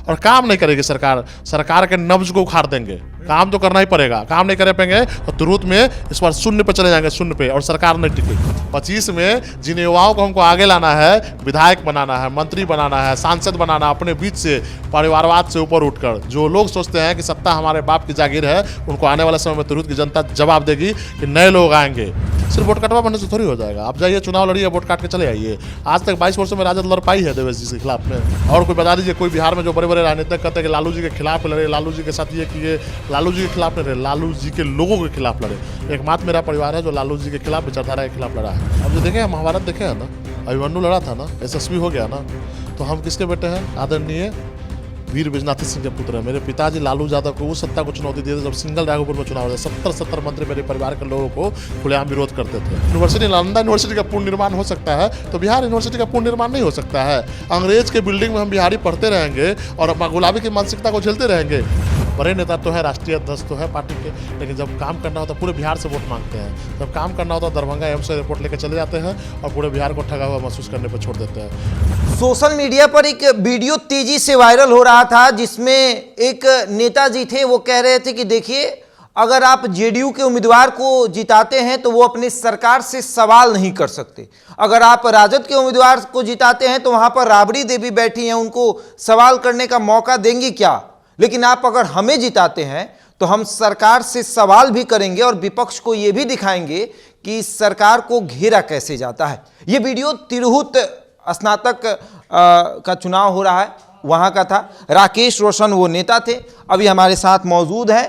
और काम नहीं करेगी सरकार, सरकार के नब्ज को उखाड़ देंगे। काम तो करना ही पड़ेगा, काम नहीं कर पाएंगे तो तुरंत में इस बार शून्य पे चले जाएंगे, शून्य पे, और सरकार नहीं टिकेगी। 25 में जिन युवाओं को हमको आगे लाना है, विधायक बनाना है, मंत्री बनाना है, सांसद बनाना, अपने बीच से परिवारवाद से ऊपर उठकर, जो लोग सोचते हैं कि सत्ता हमारे बाप की जागीर है, उनको आने वाले समय में तुरंत की जनता जवाब देगी कि नए लोग आएंगे। सिर्फ वोट कटवा बनने से थोड़ी हो जाएगा। आप जाइए चुनाव लड़िए, वोट काट के चले आइए। आज तक 22 वर्षों में राजद लड़ पाई है देवेश जी के खिलाफ में। और कोई बता दीजिए, कोई बिहार में जो बड़े बड़े राजनीतिक कहते हैं कि लालू जी के खिलाफ लड़े, लालू जी के साथ ये किए, लालू जी के खिलाफ लड़े, लालू जी के लोगों के खिलाफ लड़े। एकमात्र मेरा परिवार है जो लालू जी के खिलाफ, विचारधारा के खिलाफ लड़ा है। अब जो देखे महाभारत देखे है ना, अभिमन्यु लड़ा था ना, यशस्वी हो गया ना, तो हम किसके बेटे हैं? आदरणीय वीर बिजनाथी सिंह के पुत्र है। मेरे पिताजी लालू यादव को उस सत्ता को चुनौती दिए थे जब सिंगल राघोपुर में चुनाव हुआ। 70 मंत्री मेरे परिवार के लोगों को खुलेआम विरोध करते थे। यूनिवर्सिटी, नालंदा यूनिवर्सिटी का पूर्ण निर्माण हो सकता है तो बिहार यूनिवर्सिटी का पूर्ण निर्माण नहीं हो सकता है। अंग्रेज के बिल्डिंग में हम बिहारी पढ़ते रहेंगे और गुलाबी की मानसिकता को झेलते रहेंगे। बड़े नेता तो है, राष्ट्रीय अध्यक्ष तो है पार्टी के, लेकिन जब काम करना होता है पूरे बिहार से वोट मांगते हैं। जब काम करना होता है दरभंगा एम्स से रिपोर्ट लेकर चले जाते हैं और पूरे बिहार को ठगा हुआ महसूस करने पर छोड़ देते हैं। सोशल मीडिया पर एक वीडियो तेजी से वायरल हो रहा था जिसमें एक नेताजी थे, वो कह रहे थे कि देखिए, अगर आप जेडीयू के उम्मीदवार को जिताते हैं तो वो अपनी सरकार से सवाल नहीं कर सकते। अगर आप राजद के उम्मीदवार को जिताते हैं तो वहां पर राबड़ी देवी बैठी हैं, उनको सवाल करने का मौका देंगी क्या? लेकिन आप अगर हमें जिताते हैं तो हम सरकार से सवाल भी करेंगे और विपक्ष को यह भी दिखाएंगे कि सरकार को घेरा कैसे जाता है। यह वीडियो तिरहुत स्नातक का चुनाव हो रहा है, वहां का था। राकेश रोशन वो नेता थे, अभी हमारे साथ मौजूद है।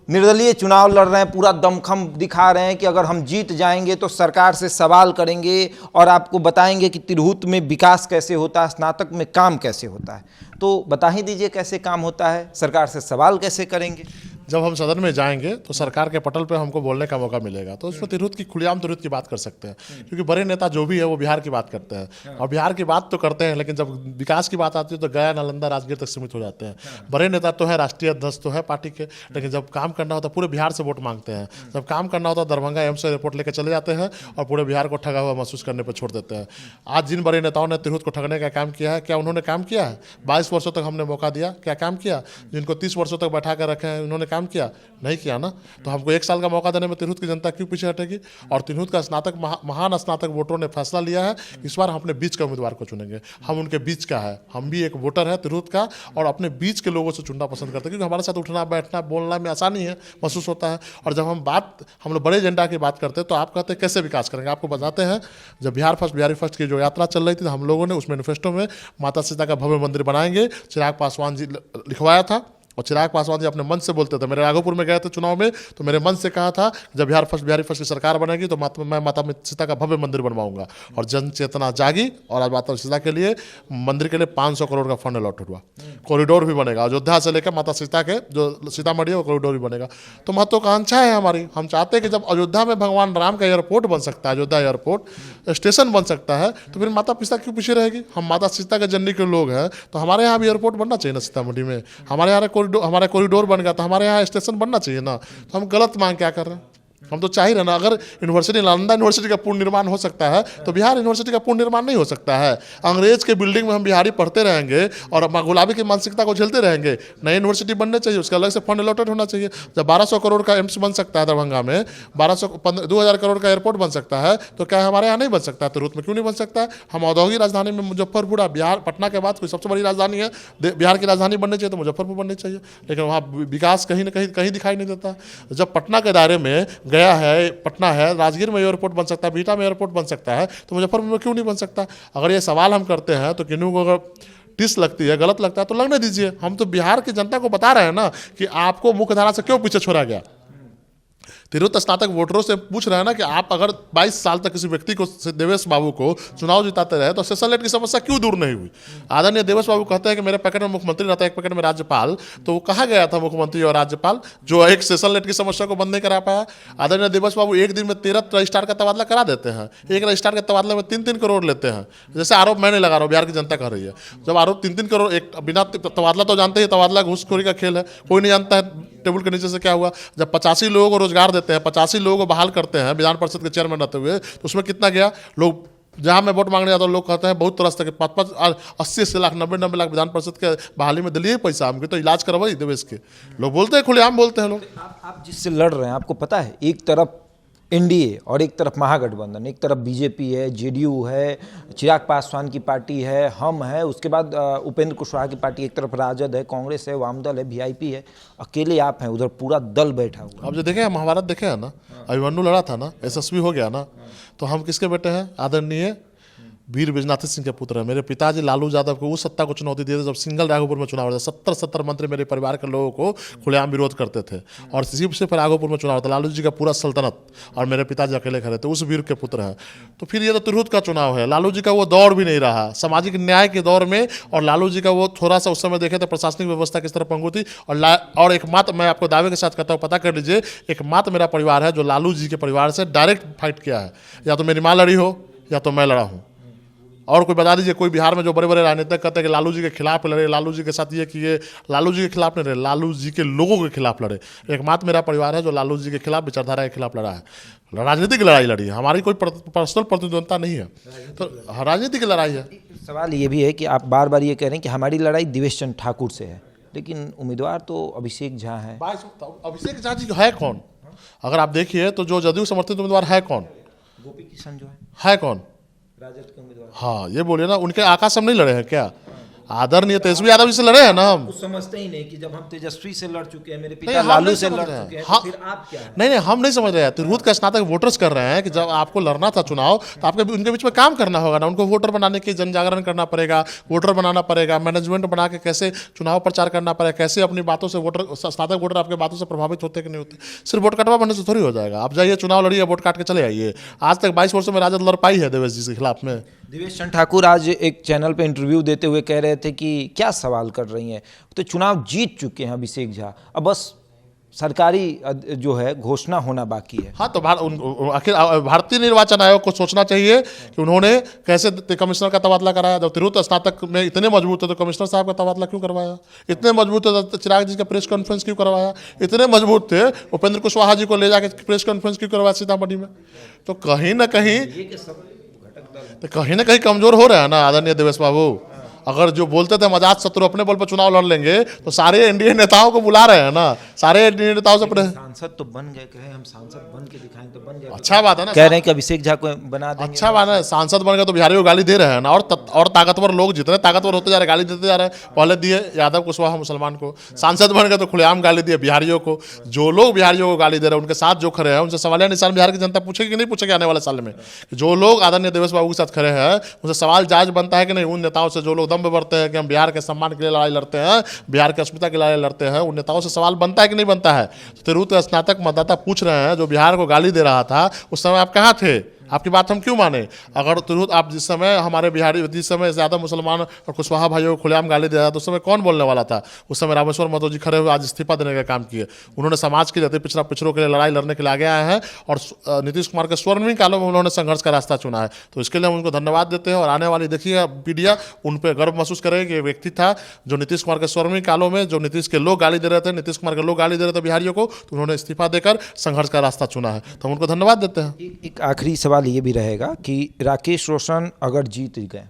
निर्दलीय चुनाव लड़ रहे हैं, पूरा दमखम दिखा रहे हैं कि अगर हम जीत जाएंगे तो सरकार से सवाल करेंगे और आपको बताएंगे कि तिरहुत में विकास कैसे होता है, स्नातक में काम कैसे होता है। तो बता ही दीजिए कैसे काम होता है, सरकार से सवाल कैसे करेंगे? जब हम सदन में जाएंगे तो सरकार के पटल पे हमको बोलने का मौका मिलेगा, तो उसमें तिरहुत की खुलेआम तिरहुत की बात कर सकते हैं, क्योंकि बड़े नेता जो भी है वो बिहार की बात करते हैं और बिहार की बात तो करते हैं, लेकिन जब विकास की बात आती है तो गया, नालंदा, राजगीर तक सीमित हो जाते हैं। बड़े नेता तो है, राष्ट्रीय अध्यक्ष तो है पार्टी के, लेकिन जब काम करना होता है पूरे बिहार से वोट मांगते हैं। जब काम करना होता है दरभंगा एम्स से रिपोर्ट लेकर चले जाते हैं और पूरे बिहार को ठगा हुआ महसूस करने पर छोड़ देते हैं। आज जिन बड़े नेताओं ने तिरहुत को ठगने का काम किया है, क्या उन्होंने काम किया है? 22 वर्षों तक हमने मौका दिया, क्या काम किया? जिनको 30 वर्षों तक बैठा कर रखे हैं, उन्होंने काम किया? नहीं किया ना। तो हमको 1 साल का मौका देने में तिरहुत की जनता क्यों पीछे हटेगी? और तिरहुत का स्नातक महान स्नातक वोटरों ने फैसला लिया है, इस बार हम अपने बीच के उम्मीदवार को चुनेंगे। हम उनके बीच का है, हम भी एक वोटर है तिरहुत का और अपने बीच के लोगों से चुनना पसंद करते हैं, क्योंकि हमारे साथ उठना बैठना बोलना में आसानी है, महसूस होता है। और जब हम लोग बड़े एजेंडा की बात करते हैं तो आप कहते हैं कैसे विकास करेंगे। आपको बताते हैं, जब बिहार फर्स्ट बिहारी फर्स्ट की जो यात्रा चल रही थी, हम लोगों ने उस मैनिफेस्टो में माता सीता का भव्य मंदिर बनाएंगे चिराग पासवान जी लिखवाया था। और चिराग पासवान जी अपने मन से बोलते थे। मेरे राघोपुर में गए थे चुनाव में, तो मेरे मन से कहा था जब बिहार फर्स्ट बिहारी फर्स्ट की सरकार बनेगी तो मैं माता सीता का भव्य मंदिर बनवाऊंगा। और जन चेतना जागी और आज माता सीता के लिए मंदिर के लिए 500 करोड़ का फंड अलॉट हुआ। कॉरिडोर भी बनेगा, अयोध्या से लेकर माता सीता के जो सीतामढ़ी है वो कॉरिडोर भी बनेगा। तो महत्वाकांक्षा है हमारी, हम चाहते हैं कि जब अयोध्या में भगवान राम का एयरपोर्ट बन सकता है, अयोध्या एयरपोर्ट स्टेशन बन सकता है, तो फिर माता पिता क्यों पीछे रहेगी? हम माता सीता के जननी के लोग हैं, तो हमारे यहाँ भी एयरपोर्ट बनना चाहिए ना सीतामढ़ी में। हमारे कॉरिडोर बन गया तो हमारे यहाँ स्टेशन बनना चाहिए ना। तो हम गलत मांग क्या कर रहे हैं? हम तो चाह ही रहे ना, अगर यूनिवर्सिटी, नालंदा यूनिवर्सिटी का पूर्ण निर्माण हो सकता है तो बिहार यूनिवर्सिटी का पूर्ण निर्माण नहीं हो सकता है। अंग्रेज के बिल्डिंग में हम बिहारी पढ़ते रहेंगे और गुलाबी की मानसिकता को झेलते रहेंगे। नई यूनिवर्सिटी बनने चाहिए, उसका अलग से फंड अलॉटेड होना चाहिए। जब 1200 करोड़ का एम्स बन सकता है दरभंगा में, 2000 करोड़ का एयरपोर्ट बन सकता है, तो क्या हमारे यहाँ नहीं बन सकता है? तिरहुत में क्यों नहीं बन सकता है? हम औद्योगिक राजधानी में मुजफ्फरपुर, बिहार पटना के बाद कोई सबसे बड़ी राजधानी है, बिहार की राजधानी बननी चाहिए तो मुजफ्फरपुर बननी चाहिए, लेकिन वहाँ विकास कहीं ना कहीं दिखाई नहीं देता। जब पटना के दायरे में गया है, पटना है, राजगीर में एयरपोर्ट बन सकता है, बिहटा में एयरपोर्ट बन सकता है, तो मुजफ्फरपुर में क्यों नहीं बन सकता? अगर ये सवाल हम करते हैं तो किन्हीं को अगर टिस लगती है, गलत लगता है तो लगने दीजिए। हम तो बिहार की जनता को बता रहे हैं ना कि आपको मुख्य धारा से क्यों पीछे छोड़ा गया। तिरहुत स्नातक वोटरों से पूछ रहे हैं ना कि आप अगर 22 साल तक किसी व्यक्ति को, देवेश बाबू को चुनाव जिताते रहे तो सेशन लेट की समस्या क्यों दूर नहीं हुई? आदरणीय देवेश बाबू कहते हैं कि मेरे पैकेट में मुख्यमंत्री रहता है, एक पैकेट में राज्यपाल, तो वो कहा गया था मुख्यमंत्री और राज्यपाल जो एक सेशन लेट की समस्या को बंद नहीं करा पाया। आदरणीय देवेश बाबू एक दिन में 13 रजिस्ट्रार का तबादला करा देते हैं। एक रजिस्ट्रार के तबादले में 3-3 करोड़ लेते हैं। जैसे आरोप मैं नहीं लगा रहा हूँ, बिहार की जनता कर रही है। जब आरोप 3-3 करोड़, एक बिना तबादला तो जानते ही तबादला घूसखोरी का खेल है, कोई नहीं जानता है टेबल के नीचे से क्या हुआ। जब 85 लोगों को रोजगार देते हैं, 85 लोगों को बहाल करते हैं विधान परिषद के चेयरमैन रहते हुए, तो उसमें कितना गया? लोग जहाँ मैं वोट मांगने जाता हूँ लोग कहते हैं बहुत तरह से 80-80 लाख 90-90 लाख विधान परिषद के बहाली में दिलिए पैसा हमके तो इलाज करवाई देवेश के लोग बोलते हैं, खुलेआम बोलते हैं लोग। आप जिससे लड़ रहे हैं आपको पता है, एक तरफ एनडीए और एक तरफ महागठबंधन, एक तरफ बीजेपी है, जेडीयू है, चिराग पासवान की पार्टी है, हम है, उसके बाद उपेंद्र कुशवाहा की पार्टी, एक तरफ राजद है, कांग्रेस है, वामदल है, वीआईपी है, अकेले आप हैं, उधर पूरा दल बैठा हुआ। अब जो देखे महाभारत देखे है ना, अभिमन्यु लड़ा था ना, यशस्वी हो गया ना, तो हम किसके बेटे हैं? आदरणीय वीर बैजनाथ सिंह के पुत्र है। मेरे पिताजी लालू यादव को उस सत्ता को चुनौती दिए थे जब सिंगल राघोपुर में चुनाव हुआ था। 70 मंत्री मेरे परिवार के लोगों को खुलेआम विरोध करते थे और इसी से फिर राघोपुर में चुनाव हुआ था। लालू जी का पूरा सल्तनत और मेरे पिताजी अकेले खड़े थे, उस वीर के पुत्र हैं। तो फिर ये तो तिरहुत का चुनाव है, लालू जी का वो दौर भी नहीं रहा सामाजिक न्याय के दौर में, और लालू जी का वो थोड़ा सा उस समय देखे तो प्रशासनिक व्यवस्था किस तरह पंगु थी। और एकमात्र मैं आपको दावे के साथ कहता हूँ, पता कर लीजिए, एकमात्र मेरा परिवार है जो लालू जी के परिवार से डायरेक्ट फाइट किया है। या तो मेरी माँ लड़ी हो या तो मैं लड़ा हूँ। और कोई बता दीजिए कोई बिहार में जो बड़े बड़े राजनीतिक कहते हैं कि लालू जी के खिलाफ लड़े, लालू जी के साथ ये किए, लालू जी के खिलाफ नहीं लड़े, लालू जी के लोगों के खिलाफ लड़े। एकमात्र मेरा परिवार है जो लालू जी के खिलाफ, विचारधारा के खिलाफ लड़ा है। राजनीतिक लड़ाई लड़ी है, हमारी कोई पर्सनल प्रतिद्वंदता नहीं है, तो राजनीतिक लड़ाई है। सवाल ये भी है कि आप बार बार ये कह रहे हैं कि हमारी लड़ाई देवेश चंद्र ठाकुर से है, लेकिन उम्मीदवार तो अभिषेक झा है। अभिषेक झा जी है कौन? अगर आप देखिए तो जो जदयू समर्थित उम्मीदवार है कौन? गोपी किशन जो है कौन? राजद के उम्मीदवार। हाँ, ये बोलिए ना, उनके आकाश हम नहीं लड़े हैं क्या? आदरणीय तेजस्वी यादव जी से लड़े हैं ना हम। समझते ही नहीं कि जब हम तेजस्वी से लड़ चुके हैं, मेरे पिता लालू से लड़ चुके हैं, तो फिर आप क्या है? नहीं, हम नहीं समझ रहे हैं। तिरहुत का स्नातक वोटर्स कर रहे हैं कि जब आपको लड़ना था चुनाव तो आपके उनके बीच में काम करना होगा ना, उनको वोटर बनाने की जन जागरण करना पड़ेगा, वोटर बनाना पड़ेगा, मैनेजमेंट बना के कैसे चुनाव प्रचार करना पड़ेगा, कैसे अपनी बातों से वोटर, स्नातक वोटर आपके बातों से प्रभावित होते कि नहीं होते। सिर्फ वोट कटवा बनने से थोड़ी हो जाएगा। आप जाइए चुनाव लड़िए, वोट काट के चले आइए। आज तक 22 वर्षों में राजद लड़ पाई है देवेश जी के खिलाफ में। देवेश चंद्र ठाकुर आज एक चैनल पे इंटरव्यू देते हुए कह रहे थे कि क्या सवाल कर रही हैं, तो चुनाव जीत चुके हैं अभिषेक झा, अब बस सरकारी जो है घोषणा होना बाकी है। हाँ, तो आखिर भारतीय निर्वाचन आयोग को सोचना चाहिए कि उन्होंने कैसे कमिश्नर का तबादला कराया। जब तिरहुत स्नातक में इतने मजबूत थे तो कमिश्नर साहब का तबादला क्यों करवाया? इतने मजबूत थे तो चिराग जी का प्रेस कॉन्फ्रेंस क्यों करवाया? इतने मजबूत थे उपेंद्र कुशवाहा जी को ले जाके प्रेस कॉन्फ्रेंस क्यों करवाया सीतामढ़ी में? तो कहीं ना कहीं कमजोर हो रहे हैं ना आदरणीय देवेश बाबू। अगर जो बोलते थे मजाज शत्रु अपने बल पर चुनाव लड़ लेंगे, तो सारे एनडीए नेताओं को बुला रहे हैं ना, सारे एनडीए नेताओं से सांसद तो बन गए, कहे हम सांसद बन के दिखाएं तो बन गए। अच्छा बात है ना, कह रहे हैं कि अभिषेक झा को बना देंगे। अच्छा बात है, सांसद बन गए तो बिहारियों को गाली दे रहे हैं ना। और ताकतवर लोग जितने ताकतवर होते जा रहे गाली देते जा रहे हैं। पहले दिए यादव कुशवाहा मुसलमान को, सांसद बन गए तो खुलेआम गाली दिए बिहारियों को। जो लोग बिहारियों को गाली दे रहे हैं उनके साथ जो खड़े हैं उनसे सवालिया निशान बिहार की जनता पूछेगी कि नहीं पूछेगी आने वाले साल में? जो लोग आदरणीय देवेश बाबू के साथ खड़े हैं उनसे सवाल जायज बनता है कि नहीं? उन नेताओं से जो लोग दम बढ़ते हैं कि हम बिहार के सम्मान के लिए लड़ाई लड़ते हैं, बिहार की अस्मिता के लिए लड़ाई लड़ते हैं, उन नेताओं से सवाल बनता है कि नहीं बनता है? तो तिरहुत स्नातक मतदाता पूछ रहे हैं, जो बिहार को गाली दे रहा था उस समय आप कहाँ थे? आपकी बात हम क्यों माने? अगर तिरहुत आप जिस समय हमारे बिहारी जिस समय ज़्यादा मुसलमान और कुशवाहा भाइयों को खुलेआम गाली दे रहा था तो उस समय कौन बोलने वाला था? उस समय रामेश्वर महतो जी खड़े हुए आज इस्तीफा देने का काम किए। उन्होंने समाज के लिए पिछड़ों के लिए लड़ाई लड़ने के लिए आगे आए हैं और नीतीश कुमार के स्वर्णिम कालों में उन्होंने संघर्ष का रास्ता चुना है। तो इसके लिए हम उनको धन्यवाद देते हैं और आने वाली देखिए पीढ़ियाँ उन पर गर्व महसूस करेगी कि व्यक्ति था जो नीतीश कुमार के स्वर्णिम कालों में, जो नीतीश के लोग गाली दे रहे थे, नीतीश कुमार के लोग गाली दे रहे थे बिहारियों को, तो उन्होंने इस्तीफा देकर संघर्ष का रास्ता चुना है। तो हम उनको धन्यवाद देते हैं। एक आखिरी सवाल ये भी रहेगा कि राकेश रोशन अगर जीत गए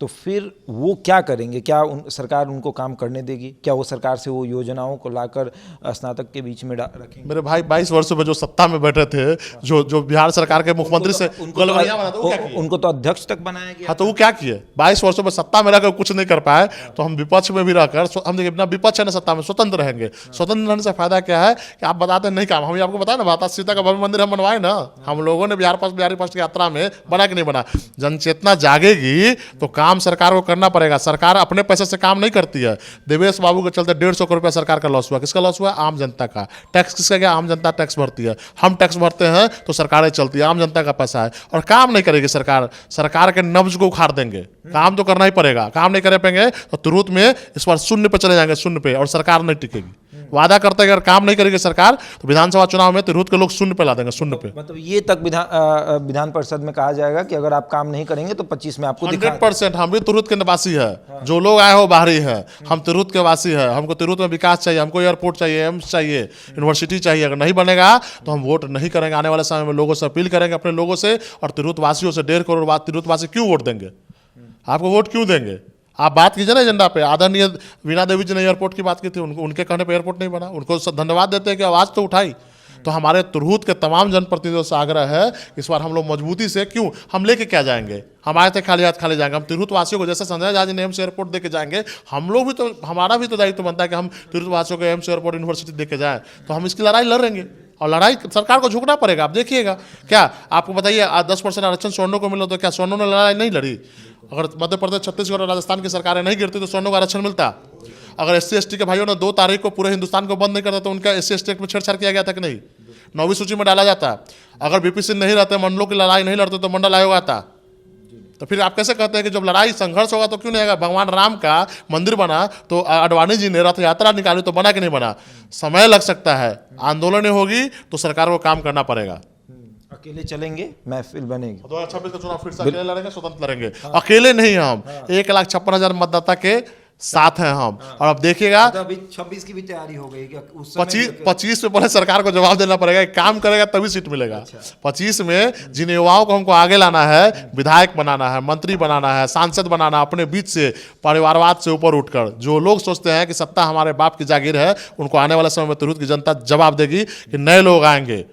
तो फिर वो क्या करेंगे? क्या सरकार उनको काम करने देगी? क्या वो सरकार से वो योजनाओं को लाकर स्नातक के बीच में रखेंगे? मेरे भाई 22 वर्षों में जो सत्ता में बैठे थे, जो बिहार सरकार के मुख्यमंत्री से उनको तो अध्यक्ष तक बनाया गया। हाँ, तो वो क्या किए? 22 वर्षों में सत्ता में रहकर कुछ नहीं कर पाए, तो हम विपक्ष में भी रहकर हम देखिए अपना विपक्ष है ना सत्ता में स्वतंत्र रहेंगे। स्वतंत्र रहने से फायदा क्या है कि आप बताते नहीं काम, हम आपको बताया ना, माता सीता का भव्य मंदिर हम बनवाए ना, हम लोगों ने बिहारी फर्स्ट की यात्रा में बना कि नहीं बना। जनचेतना जागेगी तो काम सरकार को करना पड़ेगा। सरकार अपने पैसे से काम नहीं करती है। देवेश बाबू के चलते 150 करोड़ रुपया सरकार का लॉस हुआ। किसका लॉस हुआ? आम जनता का। टैक्स किसका गया? आम जनता टैक्स भरती है। हम टैक्स भरते हैं तो सरकारें चलती है, आम जनता का पैसा है। और काम नहीं करेगी सरकार के नब्ज को उखाड़ देंगे। काम तो करना ही पड़ेगा, काम नहीं कर पाएंगे तो तुरंत में इस बार शून्य पे चले जाएंगे, शून्य पे, और सरकार नहीं टिकेगी। वादा करते हैं अगर काम नहीं करेगी सरकार तो विधानसभा चुनाव में तिरहुत के लोग शून्य पे ला देंगे, शून्य पे। मतलब ये तक विधान परिषद में कहा जाएगा कि अगर आप काम नहीं करेंगे तो 25 में आपको 100% 100% हम भी तिरहुत के निवासी है, जो लोग आए हो बाहरी है, हम तिरहुत के वासी है। हमको तिरहुत में विकास चाहिए, हमको एयरपोर्ट चाहिए, एम्स चाहिए, यूनिवर्सिटी चाहिए। अगर नहीं बनेगा तो हम वोट नहीं करेंगे। आने वाले समय में लोगों से अपील करेंगे, अपने लोगों से और तिरहुत वासियों से। 1.5 करोड़ तिरहुत वासी क्यों वोट देंगे आपको? वोट क्यों देंगे? आप बात कीजिए ना एजेंडा पे। आदरणीय वीणा देवी जी ने एयरपोर्ट की बात की थी, उनके कहने पे एयरपोर्ट नहीं बना। उनको धन्यवाद देते हैं कि आवाज़ तो उठाई। तो हमारे तिरहुत के तमाम जनप्रतिनिधियों से आग्रह है, इस बार हम लोग मजबूती से, क्यों हम लेके क्या जाएंगे? हम आए थे खाली हाथ खाली जाएंगे? हम तिरहुत वासियों को जैसे संजय झा जी ने एम्स एयरपोर्ट देके जाएंगे, हम लोग भी तो, हमारा भी तो दायित्व बनता है कि हम तिरहुत वासियों को एम्स एयरपोर्ट यूनिवर्सिटी देके जाएं। तो हम इसकी लड़ाई लड़ेंगे और लड़ाई सरकार को झुकना पड़ेगा। आप देखिएगा, क्या आपको बताइए 10% आरक्षण स्वर्णों को मिला तो क्या स्वर्णों ने लड़ाई नहीं लड़ी? अगर मध्य प्रदेश, छत्तीसगढ़ और राजस्थान की सरकारें नहीं गिरती तो स्वर्णों का आरक्षण मिलता। अगर SC/ST के भाइयों ने 2 तारीख को पूरे हिंदुस्तान को बंद नहीं करता तो उनका SC/ST एक्ट में छेड़छाड़ किया गया था कि नहीं? 9वीं सूची में डाला जाता। अगर VP सिंह नहीं रहते, मंडलों की लड़ाई नहीं लड़ते तो मंडल आयोग आता। तो फिर आप कैसे कहते हैं कि जब लड़ाई संघर्ष होगा तो क्यों नहीं आएगा? भगवान राम का मंदिर बना तो आडवाणी जी ने रथ यात्रा निकाली तो बना कि नहीं बना? समय लग सकता है, आंदोलनें होगी तो सरकार को काम करना पड़ेगा। अकेले चलेंगे, महफिल बनेगी। 2026 का चुनाव फिर से अकेले लड़ेंगे, स्वतंत्र लड़ेंगे। अकेले नहीं हम, 1,56,000 मतदाता के साथ हैं हम। और अब देखिएगा, अभी 26 की भी तैयारी हो गई, 25 में पहले सरकार को जवाब देना पड़ेगा। एक काम करेगा तभी सीट मिलेगा। 25 में जिन युवाओं को हमको आगे लाना है, विधायक बनाना है, मंत्री बनाना है, सांसद बनाना, अपने बीच से परिवारवाद से ऊपर उठकर, जो लोग सोचते हैं कि सत्ता हमारे बाप की जागीर है, उनको आने वाले समय में तिरहुत की जनता जवाब देगी कि नए लोग आएंगे।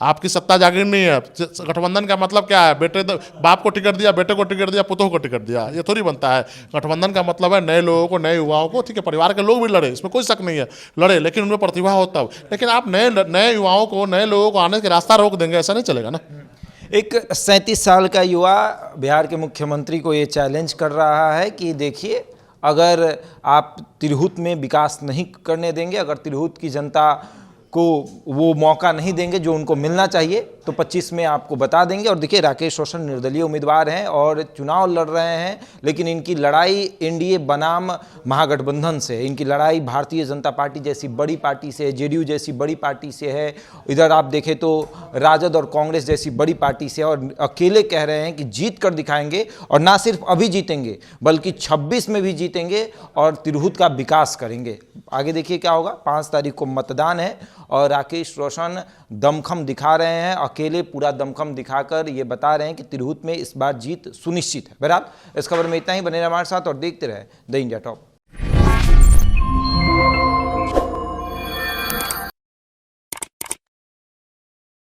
आपकी सत्ता जागीर नहीं है। गठबंधन का मतलब क्या है? बेटे बाप को टिकट दिया, बेटे को टिकट दिया, पुतों को टिकट दिया, ये थोड़ी बनता है। गठबंधन का मतलब है नए लोगों को, नए युवाओं को। ठीक है, परिवार के लोग भी लड़े, इसमें कोई शक नहीं है, लड़े, लेकिन उनमें प्रतिभा हो तब। लेकिन आप नए युवाओं को, नए लोगों को आने के रास्ता रोक देंगे, ऐसा नहीं चलेगा ना। एक 37 साल का युवा बिहार के मुख्यमंत्री को ये चैलेंज कर रहा है कि देखिए, अगर आप तिरहुत में विकास नहीं करने देंगे, अगर तिरहुत की जनता को वो मौका नहीं देंगे जो उनको मिलना चाहिए, तो 25 में आपको बता देंगे। और देखिए, राकेश रोशन निर्दलीय उम्मीदवार हैं और चुनाव लड़ रहे हैं, लेकिन इनकी लड़ाई एनडीए बनाम महागठबंधन से, इनकी लड़ाई भारतीय जनता पार्टी जैसी बड़ी पार्टी से, जेडीयू जैसी बड़ी पार्टी से है। इधर आप देखें तो राजद और कांग्रेस जैसी बड़ी पार्टी से, और अकेले कह रहे हैं कि जीत कर दिखाएंगे। और ना सिर्फ अभी जीतेंगे बल्कि 26 में भी जीतेंगे और तिरहुत का विकास करेंगे। आगे देखिए क्या होगा। 5 तारीख को मतदान है और राकेश रोशन दमखम दिखा रहे हैं, अकेले पूरा दमखम दिखाकर ये बता रहे हैं कि तिरहुत में इस बार जीत सुनिश्चित है। बहरहाल इस खबर में इतना ही। बने रहिए हमारे साथ और देखते रहे द इंडिया टॉप।